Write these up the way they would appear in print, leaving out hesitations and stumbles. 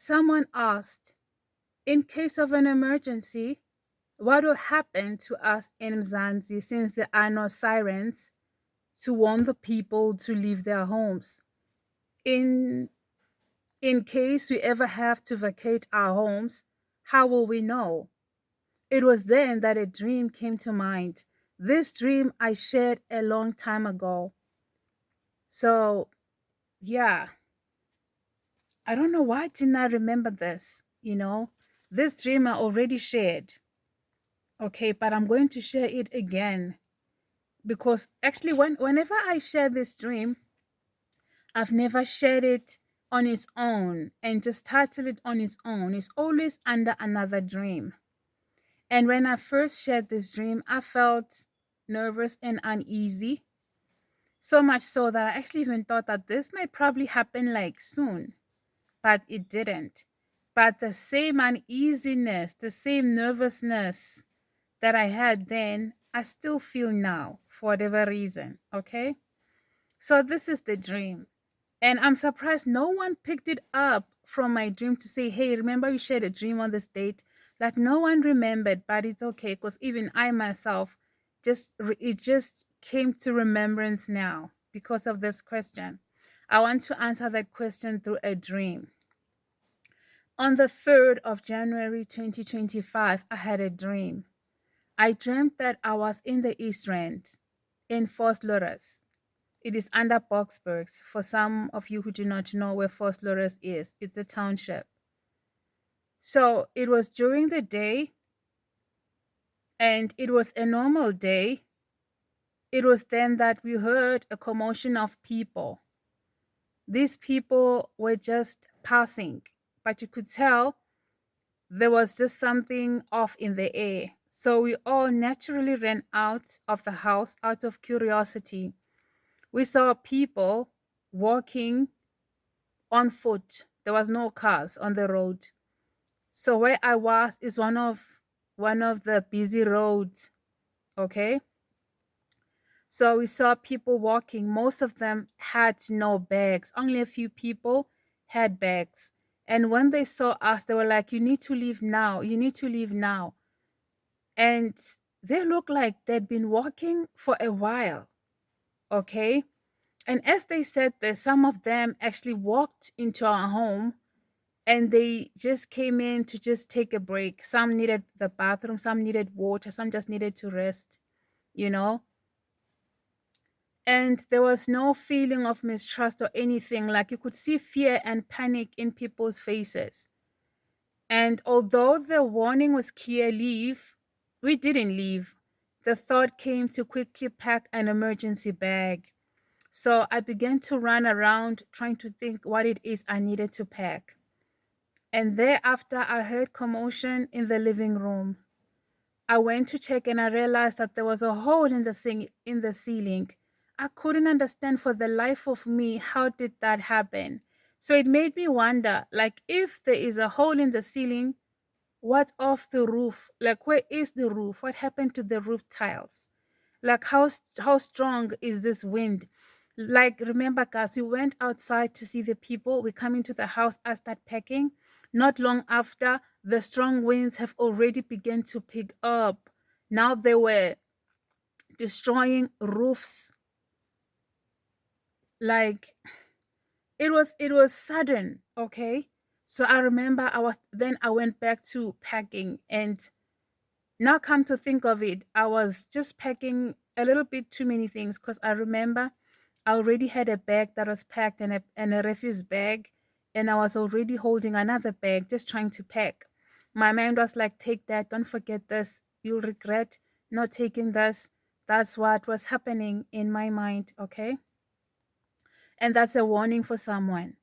Someone asked, in case of an emergency, what will happen to us in Mzansi since there are no sirens to warn the people to leave their homes? In in case we ever have to vacate our homes, how will we know? It was then that a dream came to mind. This dream I shared a long time ago. So, yeah, I don't know why didn't I remember this. This dream I already shared. Okay, but I'm going to share it again because actually whenever I share this dream, I've never shared it on its own and just titled it on its own. It's always under another dream. And when I first shared this dream, I felt nervous and uneasy. So much so that I actually even thought that this might probably happen like soon, but it didn't. But the same uneasiness, the same nervousness that I had then, I still feel now for whatever reason. Okay. So this is the dream. And I'm surprised no one picked it up from my dream to say, hey, remember you shared a dream on this date? Like no one remembered, but it's okay because even I myself it just came to remembrance now because of this question. I want to answer that question through a dream. On the 3rd of January 2025, I had a dream. I dreamt that I was in the East Rand in Vosloorus. It is under Boksburg. For some of you who do not know where Vosloorus is, it's a township. So it was during the day and it was a normal day. It was then that we heard a commotion of people. These people were just passing, but you could tell there was just something off in the air. So we all naturally ran out of the house out of curiosity. We saw people walking on foot. There was no cars on the road. So where I was is one of the busy roads. Okay. So we saw people walking. Most of them had no bags. Only a few people had bags. And when they saw us, they were like, you need to leave now. You need to leave now. And they looked like they'd been walking for a while. Okay. And as they said this, some of them actually walked into our home and they just came in to just take a break. Some needed the bathroom, some needed water, some just needed to rest, you know? And there was no feeling of mistrust or anything. Like you could see fear and panic in people's faces. And although the warning was clear, leave, we didn't leave. The thought came to quickly pack an emergency bag. So I began to run around trying to think what it is I needed to pack. And thereafter, I heard commotion in the living room. I went to check and I realized that there was a hole in the ceiling. I couldn't understand for the life of me how did that happen. So it made me wonder, like if there is a hole in the ceiling, what's off the roof? Like where is the roof? What happened to the roof tiles? Like how strong is this wind? Like remember guys, we went outside to see the people. We come into the house, I start packing. Not long after, the strong winds have already begun to pick up. Now they were destroying roofs. Like it was sudden. Okay, so I remember I went back to packing. And now come to think of it, I was just packing a little bit too many things because I remember I already had a bag that was packed and a refuse bag, and I was already holding another bag just trying to pack. My mind was like, take that, don't forget this, you'll regret not taking this. That's what was happening in my mind, okay? And that's a warning for someone.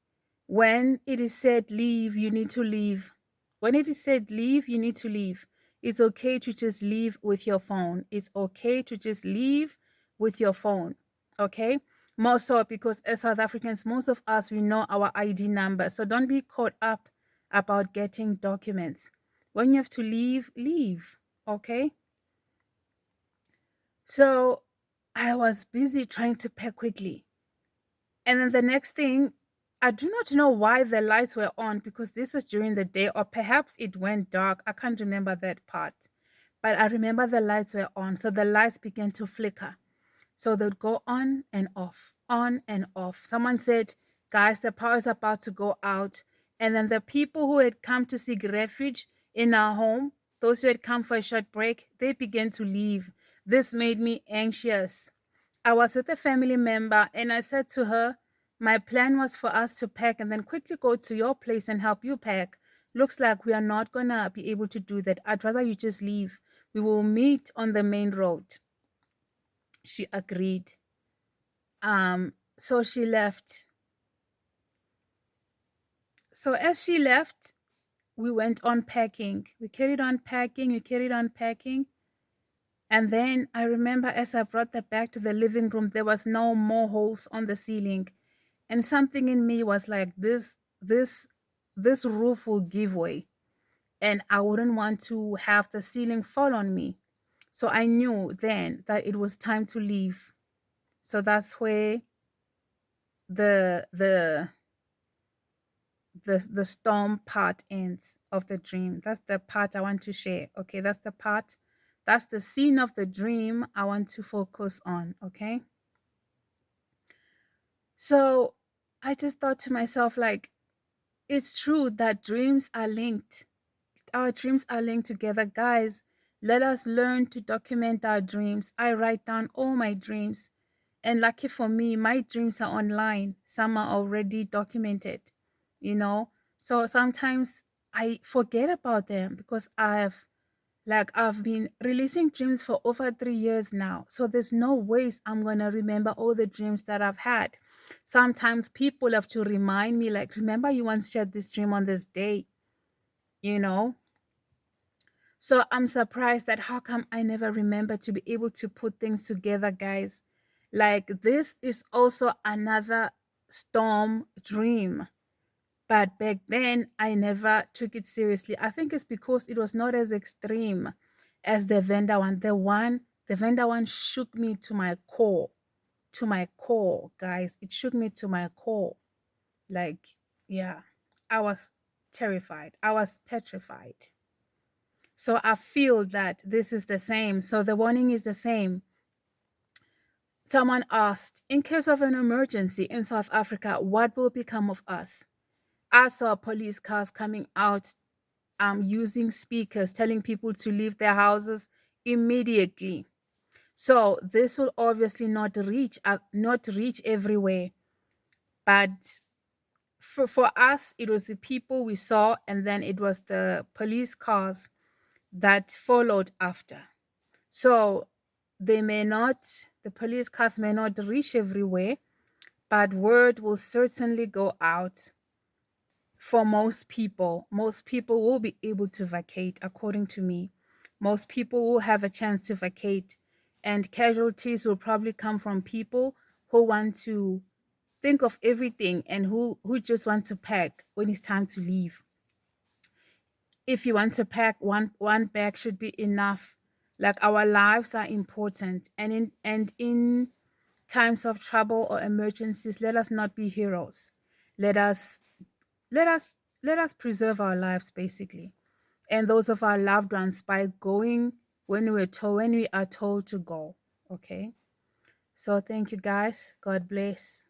When it is said leave, you need to leave. When it is said leave, you need to leave. It's okay to just leave with your phone. It's okay to just leave with your phone. Okay? More so because as South Africans, most of us, we know our ID number. So don't be caught up about getting documents. When you have to leave, leave. Okay? So I was busy trying to pack quickly. And then the next thing, I do not know why the lights were on because this was during the day, or perhaps it went dark. I can't remember that part. But I remember the lights were on. So the lights began to flicker. So they'd go on and off, on and off. Someone said, guys, the power is about to go out. And then the people who had come to seek refuge in our home, those who had come for a short break, they began to leave. This made me anxious. I was with a family member and I said to her, my plan was for us to pack and then quickly go to your place and help you pack. Looks like we are not going to be able to do that. I'd rather you just leave. We will meet on the main road. She agreed. So she left. So as she left, we went on packing. We carried on packing, we carried on packing. And then I remember as I brought the bag to the living room, there was no more holes on the ceiling. And something in me was like, this roof will give way. And I wouldn't want to have the ceiling fall on me. So I knew then that it was time to leave. So that's where the the the storm part ends of the dream. That's the part I want to share. Okay, that's the part, that's the scene of the dream I want to focus on. Okay, so I just thought to myself, like, it's true that dreams are linked. Our dreams are linked together, guys. Let us learn to document our dreams. I write down all my dreams, and lucky for me, my dreams are online. Some are already documented, you know. So sometimes I forget about them because I've been releasing dreams for over 3 years now. So there's no ways I'm gonna remember all the dreams that I've had. Sometimes people have to remind me, like, remember you once shared this dream on this day, you know? So I'm surprised that how come I never remember to be able to put things together, guys. Like, this is also another storm dream. But back then I never took it seriously. I think it's because it was not as extreme as the vendor one. The vendor one shook me to my core. To my core, guys. It shook me to my core. Like, yeah. I was terrified. I was petrified. So I feel that this is the same. So the warning is the same. Someone asked, in case of an emergency in South Africa, what will become of us? I saw police cars coming out, using speakers, telling people to leave their houses immediately. So this will obviously not reach everywhere, but for us, it was the people we saw, and then it was the police cars that followed after. So the police cars may not reach everywhere, but word will certainly go out for most people. Most people will be able to vacate, according to me. Most people will have a chance to vacate, and casualties will probably come from people who want to think of everything and who just want to pack when it's time to leave. If you want to pack, one bag should be enough. Like, our lives are important, and in times of trouble or emergencies, let us not be heroes. Let us let us preserve our lives, basically, and those of our loved ones, by going when we are told to go. Okay, so thank you, guys. God bless.